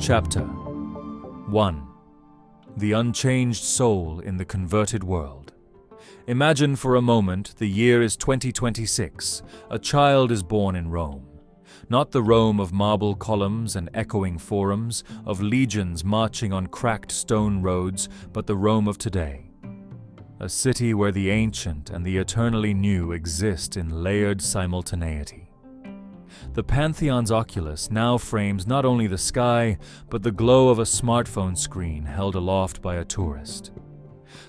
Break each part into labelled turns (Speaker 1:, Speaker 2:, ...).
Speaker 1: Chapter 1. The Unchanged Soul in the Converted World. Imagine for a moment the year is 2026. A child is born in Rome. Not the Rome of marble columns and echoing forums, of legions marching on cracked stone roads, but the Rome of today. A city where the ancient and the eternally new exist in layered simultaneity. The Pantheon's oculus now frames not only the sky, but the glow of a smartphone screen held aloft by a tourist.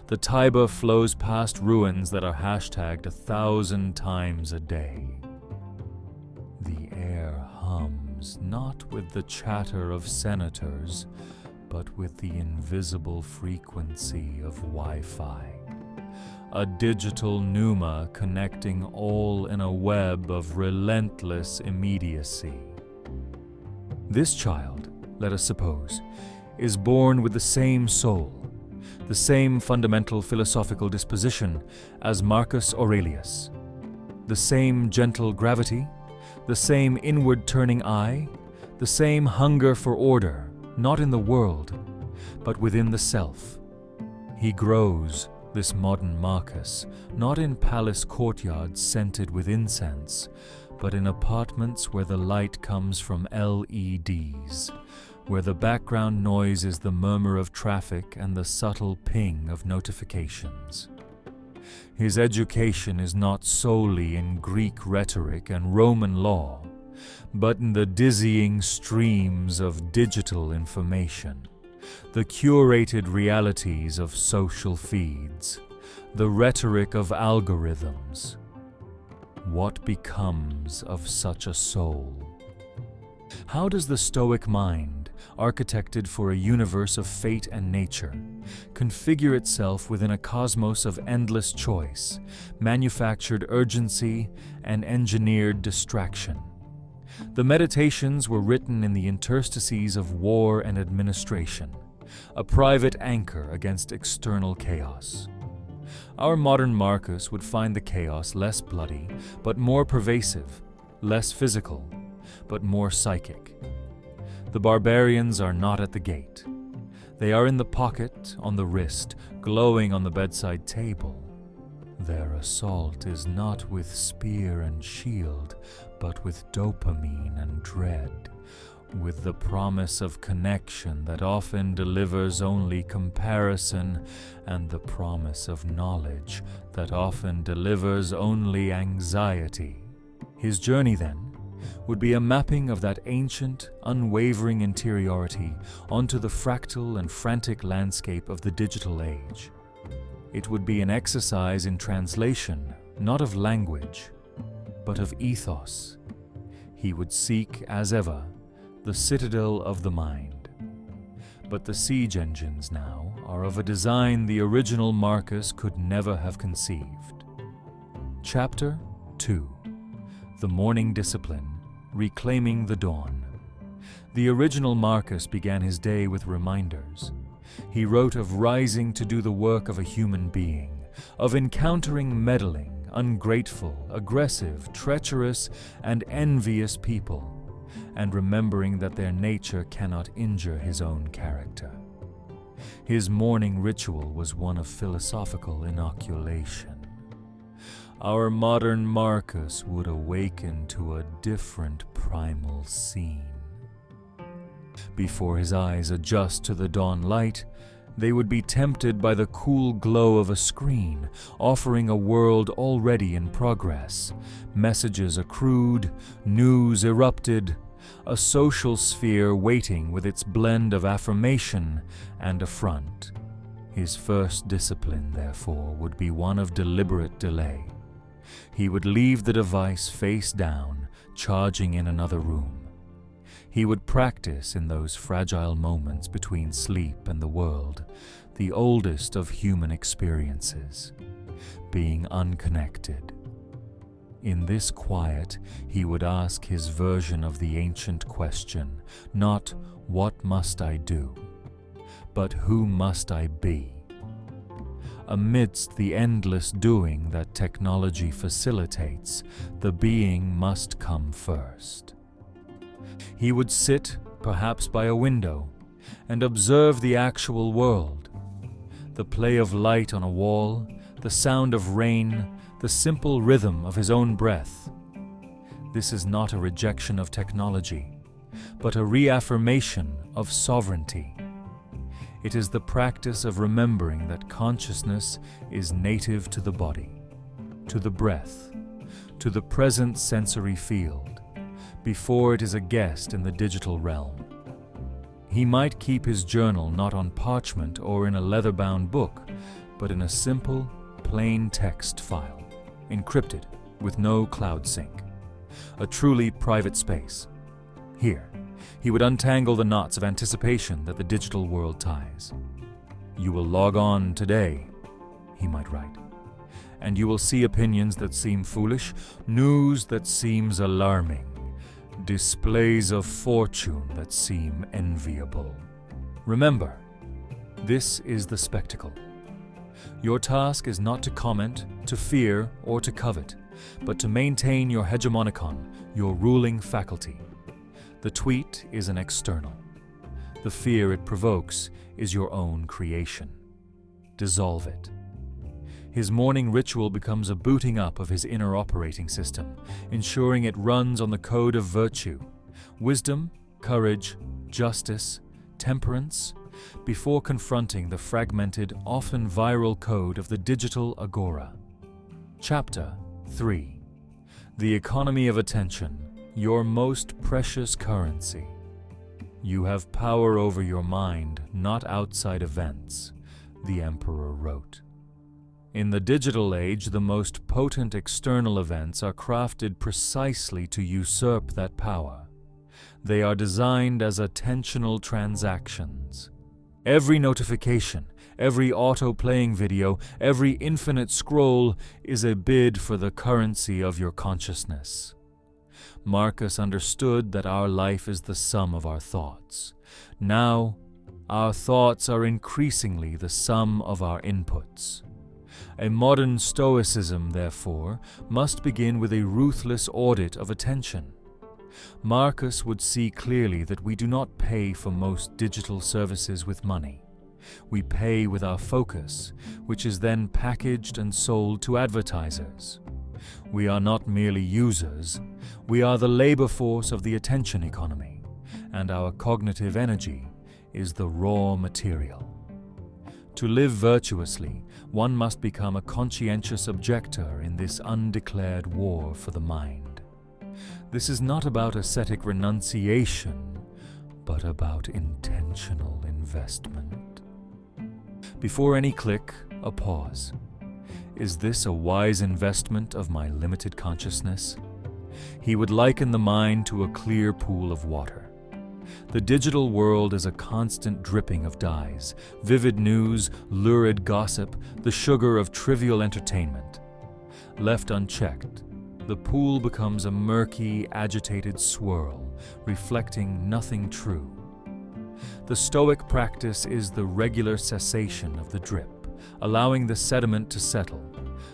Speaker 1: The Tiber flows past ruins that are hashtagged 1,000 times a day. The air hums not with the chatter of senators, but with the invisible frequency of Wi-Fi. A digital pneuma connecting all in a web of relentless immediacy. This child, let us suppose, is born with the same soul, the same fundamental philosophical disposition as Marcus Aurelius, the same gentle gravity, the same inward-turning eye, the same hunger for order, not in the world, but within the self. He grows, this modern Marcus, not in palace courtyards scented with incense, but in apartments where the light comes from LEDs, where the background noise is the murmur of traffic and the subtle ping of notifications. His education is not solely in Greek rhetoric and Roman law, but in the dizzying streams of digital information, the curated realities of social feeds, the rhetoric of algorithms. What becomes of such a soul? How does the Stoic mind, architected for a universe of fate and nature, configure itself within a cosmos of endless choice, manufactured urgency, and engineered distraction? The Meditations were written in the interstices of war and administration, a private anchor against external chaos. Our modern Marcus would find the chaos less bloody, but more pervasive, less physical, but more psychic. The barbarians are not at the gate. They are in the pocket, on the wrist, glowing on the bedside table. Their assault is not with spear and shield, but with dopamine and dread, with the promise of connection that often delivers only comparison, and the promise of knowledge that often delivers only anxiety. His journey, then, would be a mapping of that ancient, unwavering interiority onto the fractal and frantic landscape of the digital age. It would be an exercise in translation, not of language, but of ethos. He would seek, as ever, the citadel of the mind. But the siege engines now are of a design the original Marcus could never have conceived. Chapter 2. The Morning Discipline, Reclaiming the Dawn. The original Marcus began his day with reminders. He wrote of rising to do the work of a human being, of encountering meddling, ungrateful, aggressive, treacherous, and envious people, and remembering that their nature cannot injure his own character. His morning ritual was one of philosophical inoculation. Our modern Marcus would awaken to a different primal scene. Before his eyes adjust to the dawn light, they would be tempted by the cool glow of a screen, offering a world already in progress, messages accrued, news erupted, a social sphere waiting with its blend of affirmation and affront. His first discipline, therefore, would be one of deliberate delay. He would leave the device face down, charging in another room. He would practice in those fragile moments between sleep and the world, the oldest of human experiences, being unconnected. In this quiet, he would ask his version of the ancient question, not "What must I do?" but "Who must I be?" Amidst the endless doing that technology facilitates, the being must come first. He would sit perhaps by a window, and observe the actual world. The play of light on a wall, the sound of rain, the simple rhythm of his own breath. This is not a rejection of technology, but a reaffirmation of sovereignty. It is the practice of remembering that consciousness is native to the body, to the breath, to the present sensory field, before it is a guest in the digital realm. He might keep his journal not on parchment or in a leather-bound book, but in a simple, plain text file, encrypted with no cloud sync. A truly private space. Here, he would untangle the knots of anticipation that the digital world ties. "You will log on today," he might write, "and you will see opinions that seem foolish, news that seems alarming, displays of fortune that seem enviable. Remember, this is the spectacle. Your task is not to comment, to fear, or to covet, but to maintain your hegemonicon, your ruling faculty. The tweet is an external. The fear it provokes is your own creation. Dissolve it." His morning ritual becomes a booting up of his inner operating system, ensuring it runs on the code of virtue, wisdom, courage, justice, temperance, before confronting the fragmented, often viral code of the digital agora. Chapter 3. The economy of attention, your most precious currency. You have power over your mind, not outside events, the emperor wrote. In the digital age, the most potent external events are crafted precisely to usurp that power. They are designed as attentional transactions. Every notification, every auto-playing video, every infinite scroll is a bid for the currency of your consciousness. Marcus understood that our life is the sum of our thoughts. Now, our thoughts are increasingly the sum of our inputs. A modern Stoicism, therefore, must begin with a ruthless audit of attention. Marcus would see clearly that we do not pay for most digital services with money. We pay with our focus, which is then packaged and sold to advertisers. We are not merely users, we are the labor force of the attention economy, and our cognitive energy is the raw material. To live virtuously, one must become a conscientious objector in this undeclared war for the mind. This is not about ascetic renunciation, but about intentional investment. Before any click, a pause. Is this a wise investment of my limited consciousness? He would liken the mind to a clear pool of water. The digital world is a constant dripping of dyes, vivid news, lurid gossip, the sugar of trivial entertainment. Left unchecked, the pool becomes a murky, agitated swirl, reflecting nothing true. The Stoic practice is the regular cessation of the drip, allowing the sediment to settle,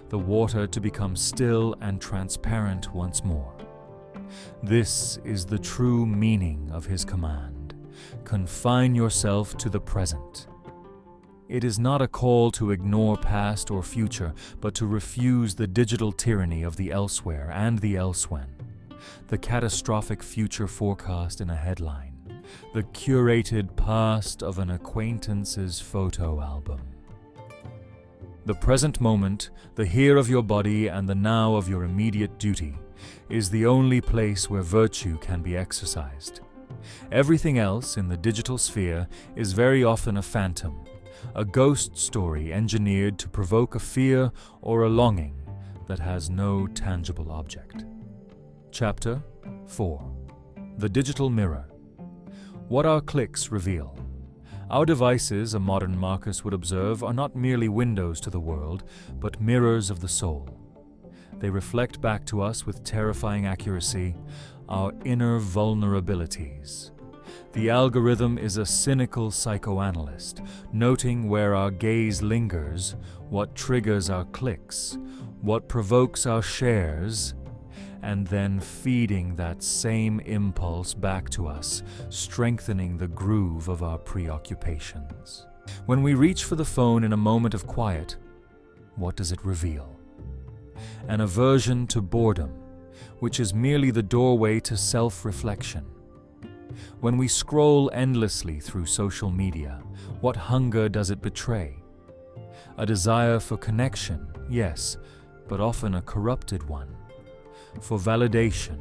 Speaker 1: the water to become still and transparent once more. This is the true meaning of his command. Confine yourself to the present. It is not a call to ignore past or future, but to refuse the digital tyranny of the elsewhere and the elsewhen, the catastrophic future forecast in a headline, the curated past of an acquaintance's photo album. The present moment, the here of your body and the now of your immediate duty, is the only place where virtue can be exercised. Everything else in the digital sphere is very often a phantom, a ghost story engineered to provoke a fear or a longing that has no tangible object. Chapter 4. The Digital Mirror. What our clicks reveal. Our devices, a modern Marcus would observe, are not merely windows to the world, but mirrors of the soul. They reflect back to us with terrifying accuracy our inner vulnerabilities. The algorithm is a cynical psychoanalyst, noting where our gaze lingers, what triggers our clicks, what provokes our shares, and then feeding that same impulse back to us, strengthening the groove of our preoccupations. When we reach for the phone in a moment of quiet, what does it reveal? An aversion to boredom, which is merely the doorway to self-reflection. When we scroll endlessly through social media, what hunger does it betray? A desire for connection, yes, but often a corrupted one. For validation,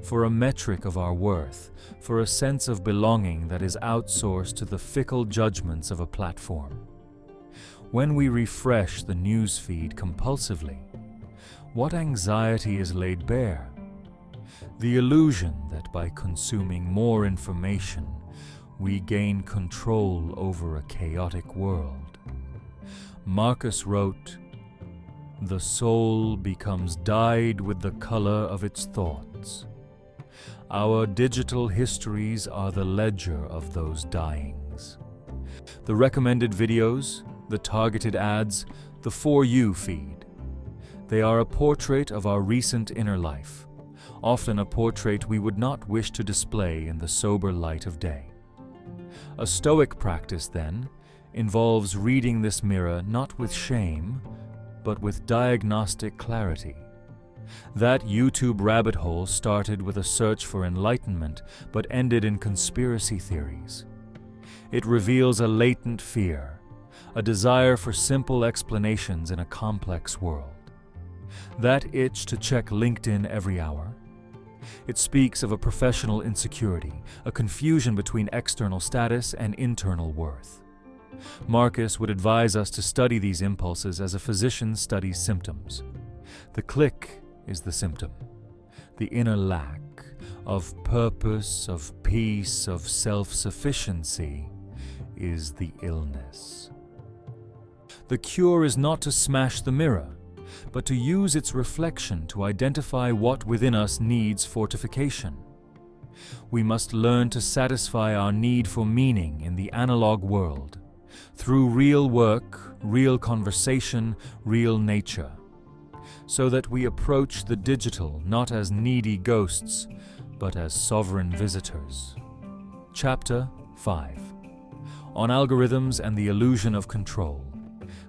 Speaker 1: for a metric of our worth, for a sense of belonging that is outsourced to the fickle judgments of a platform. When we refresh the news feed compulsively, what anxiety is laid bare? The illusion that by consuming more information, we gain control over a chaotic world. Marcus wrote, "The soul becomes dyed with the color of its thoughts." Our digital histories are the ledger of those dyeings. The recommended videos, the targeted ads, the For You feed. They are a portrait of our recent inner life, often a portrait we would not wish to display in the sober light of day. A Stoic practice, then, involves reading this mirror not with shame, but with diagnostic clarity. That YouTube rabbit hole started with a search for enlightenment, but ended in conspiracy theories. It reveals a latent fear, a desire for simple explanations in a complex world. That itch to check LinkedIn every hour. It speaks of a professional insecurity, a confusion between external status and internal worth. Marcus would advise us to study these impulses as a physician studies symptoms. The click is the symptom. The inner lack of purpose, of peace, of self-sufficiency is the illness. The cure is not to smash the mirror, but to use its reflection to identify what within us needs fortification. We must learn to satisfy our need for meaning in the analog world, through real work, real conversation, real nature, so that we approach the digital not as needy ghosts, but as sovereign visitors. Chapter 5. On Algorithms and the Illusion of Control.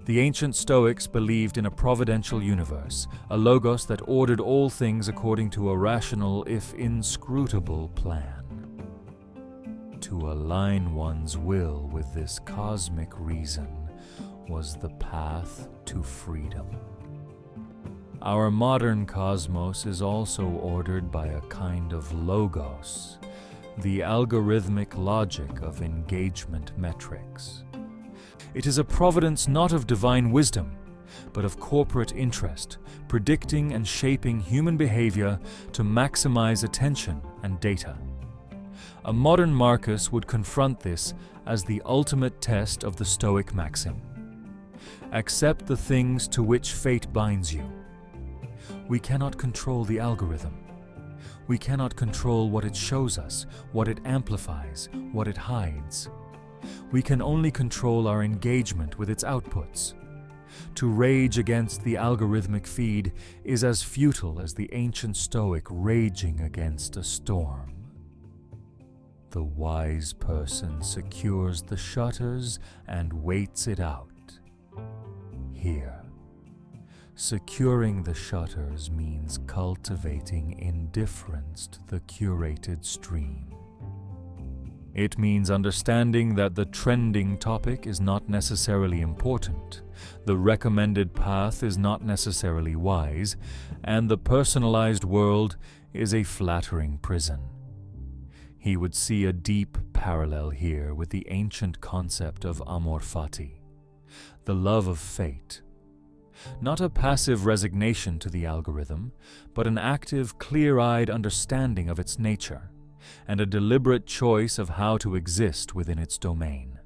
Speaker 1: The ancient Stoics believed in a providential universe, a logos that ordered all things according to a rational, if inscrutable, plan. To align one's will with this cosmic reason was the path to freedom. Our modern cosmos is also ordered by a kind of logos, the algorithmic logic of engagement metrics. It is a providence not of divine wisdom, but of corporate interest, predicting and shaping human behavior to maximize attention and data. A modern Marcus would confront this as the ultimate test of the Stoic maxim. Accept the things to which fate binds you. We cannot control the algorithm. We cannot control what it shows us, what it amplifies, what it hides. We can only control our engagement with its outputs. To rage against the algorithmic feed is as futile as the ancient Stoic raging against a storm. The wise person secures the shutters and waits it out. Here, securing the shutters means cultivating indifference to the curated stream. It means understanding that the trending topic is not necessarily important, the recommended path is not necessarily wise, and the personalized world is a flattering prison. He would see a deep parallel here with the ancient concept of amor fati, the love of fate. Not a passive resignation to the algorithm, but an active, clear-eyed understanding of its nature, and a deliberate choice of how to exist within its domain.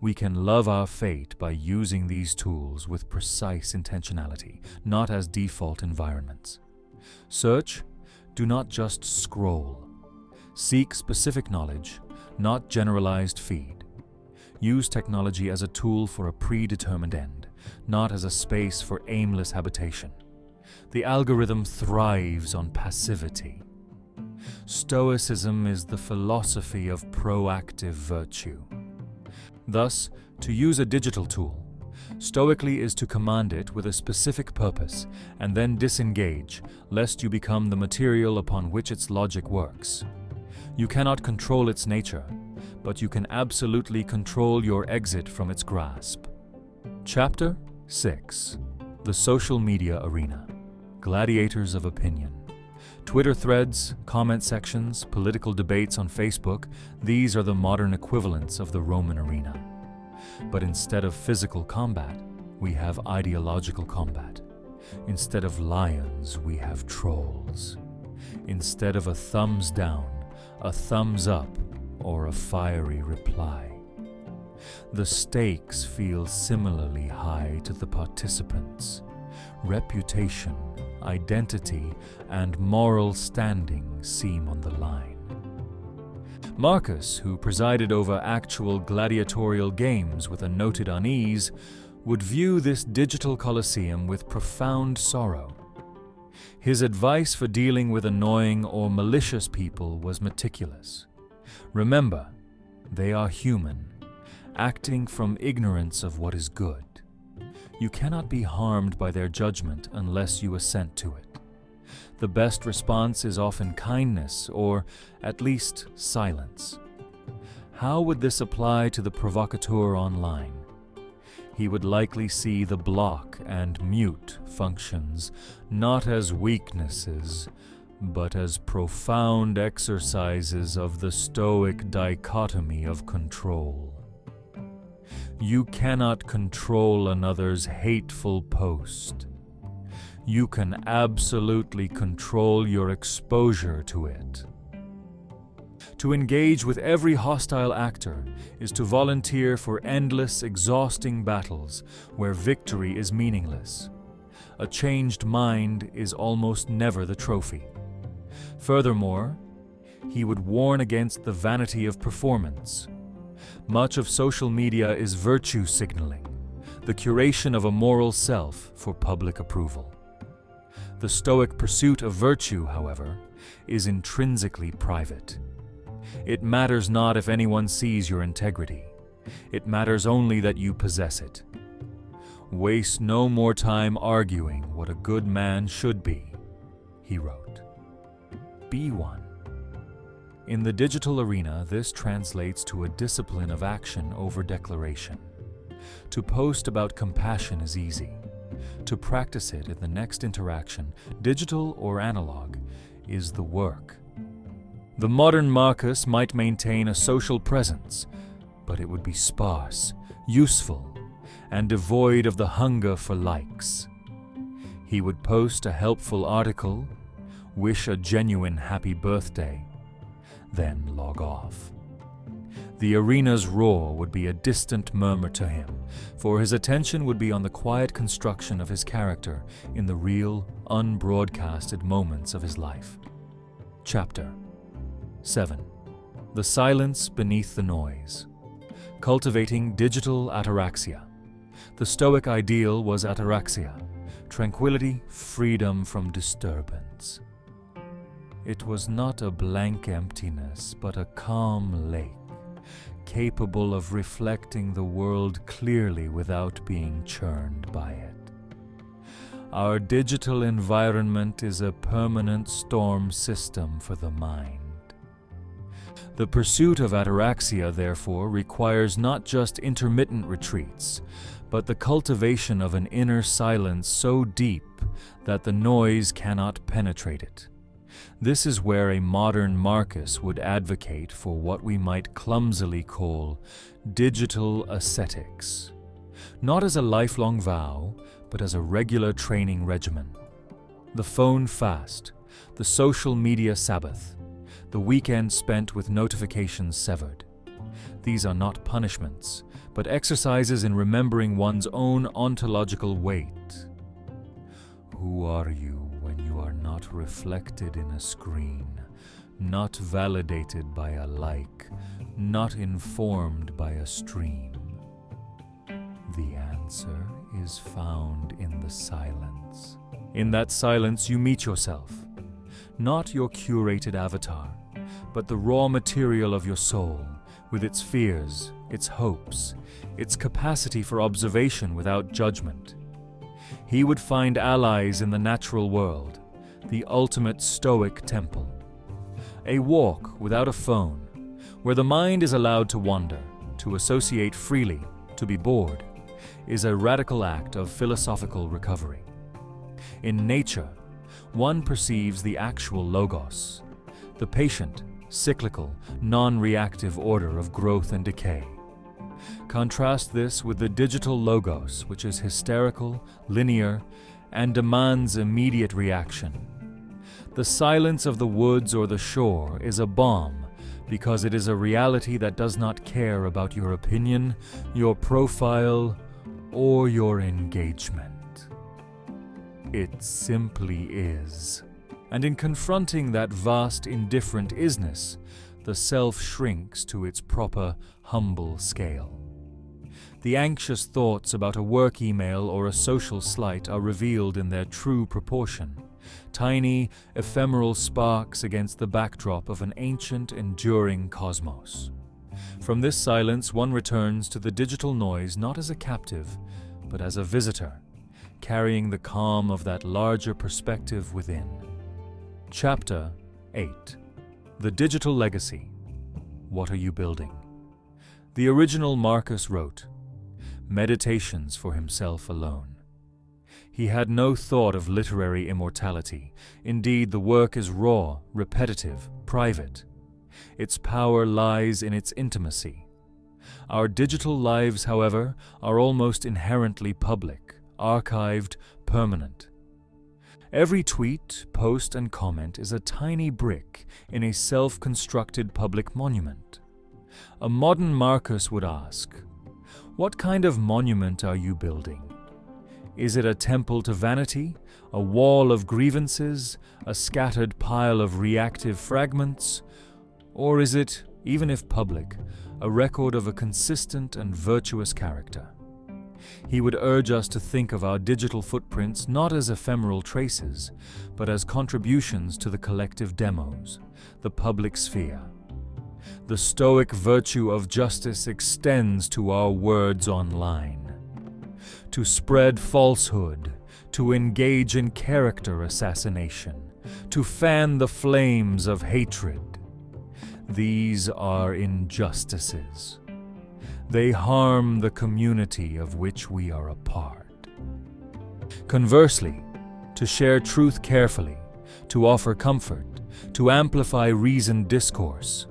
Speaker 1: We can love our fate by using these tools with precise intentionality, not as default environments. Search, do not just scroll. Seek specific knowledge, not generalized feed. Use technology as a tool for a predetermined end, not as a space for aimless habitation. The algorithm thrives on passivity. Stoicism is the philosophy of proactive virtue. Thus, to use a digital tool, stoically is to command it with a specific purpose and then disengage, lest you become the material upon which its logic works. You cannot control its nature, but you can absolutely control your exit from its grasp. Chapter 6. The Social Media Arena. Gladiators of Opinion. Twitter threads, comment sections, political debates on Facebook, these are the modern equivalents of the Roman arena. But instead of physical combat, we have ideological combat. Instead of lions, we have trolls. Instead of a thumbs down, a thumbs up, or a fiery reply. The stakes feel similarly high to the participants. Reputation, identity, and moral standing seem on the line. Marcus, who presided over actual gladiatorial games with a noted unease, would view this digital colosseum with profound sorrow. His advice for dealing with annoying or malicious people was meticulous. Remember, they are human, acting from ignorance of what is good. You cannot be harmed by their judgment unless you assent to it. The best response is often kindness, or at least silence. How would this apply to the provocateur online? He would likely see the block and mute functions not as weaknesses, but as profound exercises of the Stoic dichotomy of control. You cannot control another's hateful post. You can absolutely control your exposure to it. To engage with every hostile actor is to volunteer for endless, exhausting battles where victory is meaningless. A changed mind is almost never the trophy. Furthermore, he would warn against the vanity of performance. Much of social media is virtue signaling, the curation of a moral self for public approval. The Stoic pursuit of virtue, however, is intrinsically private. It matters not if anyone sees your integrity. It matters only that you possess it. Waste no more time arguing what a good man should be, he wrote. Be one. In the digital arena, this translates to a discipline of action over declaration. To post about compassion is easy. To practice it in the next interaction, digital or analog, is the work. The modern Marcus might maintain a social presence, but it would be sparse, useful, and devoid of the hunger for likes. He would post a helpful article, wish a genuine happy birthday, then log off. The arena's roar would be a distant murmur to him, for his attention would be on the quiet construction of his character in the real, unbroadcasted moments of his life. Chapter 7. The Silence Beneath the Noise. Cultivating Digital Ataraxia. The Stoic ideal was ataraxia, tranquility, freedom from disturbance. It was not a blank emptiness, but a calm lake, capable of reflecting the world clearly without being churned by it. Our digital environment is a permanent storm system for the mind. The pursuit of ataraxia, therefore, requires not just intermittent retreats, but the cultivation of an inner silence so deep that the noise cannot penetrate it. This is where a modern Marcus would advocate for what we might clumsily call digital ascetics, not as a lifelong vow, but as a regular training regimen. The phone fast, the social media Sabbath, the weekend spent with notifications severed. These are not punishments, but exercises in remembering one's own ontological weight. Who are you when you are not reflected in a screen, not validated by a like, not informed by a stream? The answer is found in the silence, In that silence you meet yourself, not your curated avatar, but the raw material of your soul, with its fears, its hopes, its capacity for observation without judgment. He would find allies in the natural world, the ultimate Stoic temple. A walk without a phone, where the mind is allowed to wander, to associate freely, to be bored, is a radical act of philosophical recovery. In nature, one perceives the actual logos, the patient, cyclical, non-reactive order of growth and decay. Contrast this with the digital logos, which is hysterical, linear, and demands immediate reaction. The silence of the woods or the shore is a balm because it is a reality that does not care about your opinion, your profile, or your engagement. It simply is. And in confronting that vast indifferent isness, the self shrinks to its proper, humble scale. The anxious thoughts about a work email or a social slight are revealed in their true proportion, tiny, ephemeral sparks against the backdrop of an ancient, enduring cosmos. From this silence, one returns to the digital noise not as a captive, but as a visitor, carrying the calm of that larger perspective within. Chapter 8. The Digital Legacy. What are you building? The original Marcus wrote, "Meditations for himself alone." He had no thought of literary immortality. Indeed, the work is raw, repetitive, private. Its power lies in its intimacy. Our digital lives, however, are almost inherently public, archived, permanent. Every tweet, post, and comment is a tiny brick in a self-constructed public monument. A modern Marcus would ask, what kind of monument are you building? Is it a temple to vanity, a wall of grievances, a scattered pile of reactive fragments? Or is it, even if public, a record of a consistent and virtuous character? He would urge us to think of our digital footprints not as ephemeral traces, but as contributions to the collective demos, the public sphere. The Stoic virtue of justice extends to our words online. To spread falsehood, to engage in character assassination, to fan the flames of hatred. These are injustices. They harm the community of which we are a part. Conversely, to share truth carefully, to offer comfort, to amplify reasoned discourse,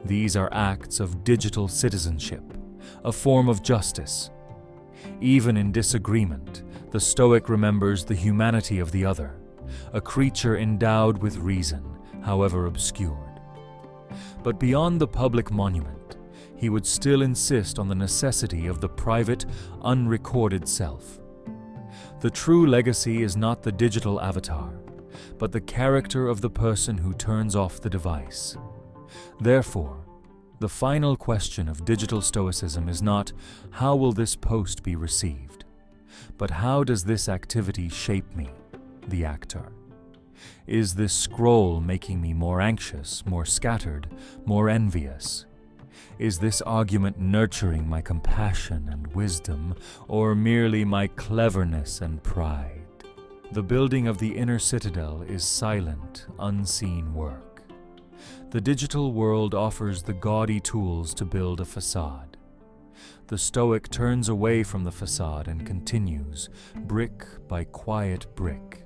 Speaker 1: these are acts of digital citizenship, a form of justice. Even in disagreement, the Stoic remembers the humanity of the other, a creature endowed with reason, however obscured. But beyond the public monument, he would still insist on the necessity of the private, unrecorded self. The true legacy is not the digital avatar, but the character of the person who turns off the device. Therefore, the final question of digital Stoicism is not, how will this post be received? But how does this activity shape me, the actor? Is this scroll making me more anxious, more scattered, more envious? Is this argument nurturing my compassion and wisdom, or merely my cleverness and pride? The building of the inner citadel is silent, unseen work. The digital world offers the gaudy tools to build a facade. The Stoic turns away from the facade and continues, brick by quiet brick,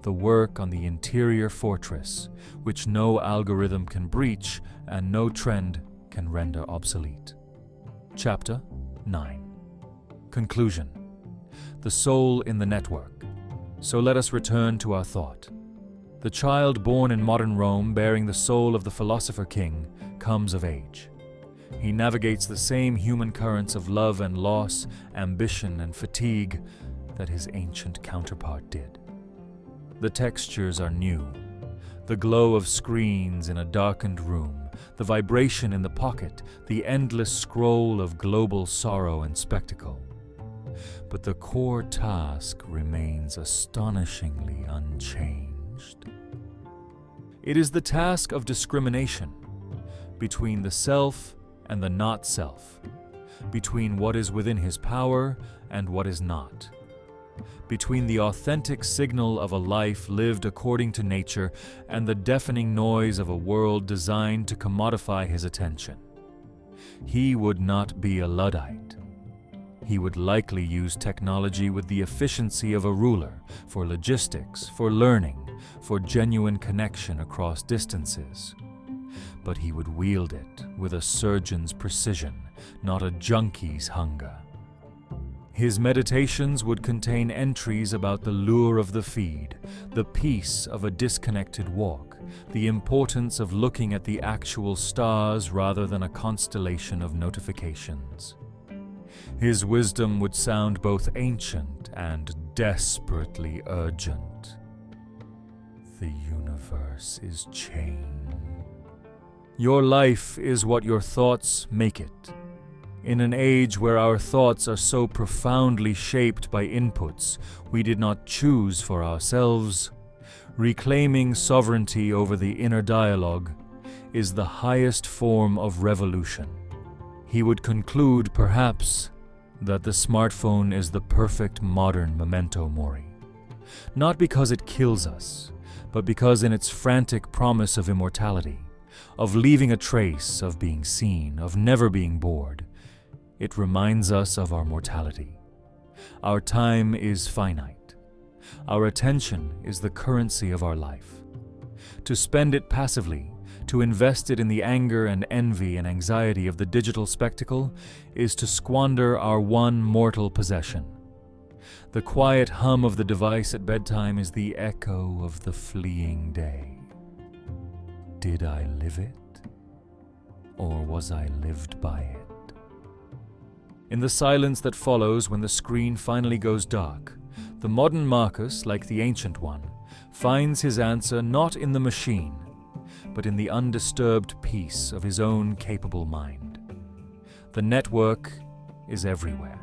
Speaker 1: the work on the interior fortress, which no algorithm can breach and no trend can render obsolete. Chapter 9. Conclusion. The soul in the network. So let us return to our thought. The child born in modern Rome, bearing the soul of the philosopher king, comes of age. He navigates the same human currents of love and loss, ambition and fatigue that his ancient counterpart did. The textures are new. The glow of screens in a darkened room, the vibration in the pocket, the endless scroll of global sorrow and spectacle. but the core task remains astonishingly unchanged. It is the task of discrimination between the self and the not-self, between what is within his power and what is not, between the authentic signal of a life lived according to nature and the deafening noise of a world designed to commodify his attention. He would not be a Luddite. He would likely use technology with the efficiency of a ruler for logistics, for learning, for genuine connection across distances. But he would wield it with a surgeon's precision, not a junkie's hunger. His meditations would contain entries about the lure of the feed, the peace of a disconnected walk, the importance of looking at the actual stars rather than a constellation of notifications. His wisdom would sound both ancient and desperately urgent. The universe is change. Your life is what your thoughts make it. In an age where our thoughts are so profoundly shaped by inputs we did not choose for ourselves, reclaiming sovereignty over the inner dialogue is the highest form of revolution. He would conclude, perhaps, that the smartphone is the perfect modern memento mori, not because it kills us, but because in its frantic promise of immortality, of leaving a trace, of being seen, of never being bored, it reminds us of our mortality. Our time is finite. Our attention is the currency of our life. To spend it passively, to invest it in the anger and envy and anxiety of the digital spectacle, is to squander our one mortal possession. The quiet hum of the device at bedtime is the echo of the fleeing day. Did I live it? Or was I lived by it? In the silence that follows when the screen finally goes dark, the modern Marcus, like the ancient one, finds his answer not in the machine, but in the undisturbed peace of his own capable mind. The network is everywhere,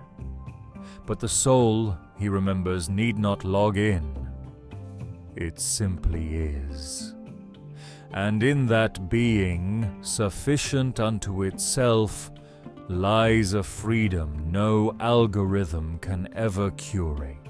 Speaker 1: but the soul, he remembers, need not log in. It simply is. And in that being, sufficient unto itself, lies a freedom no algorithm can ever curate.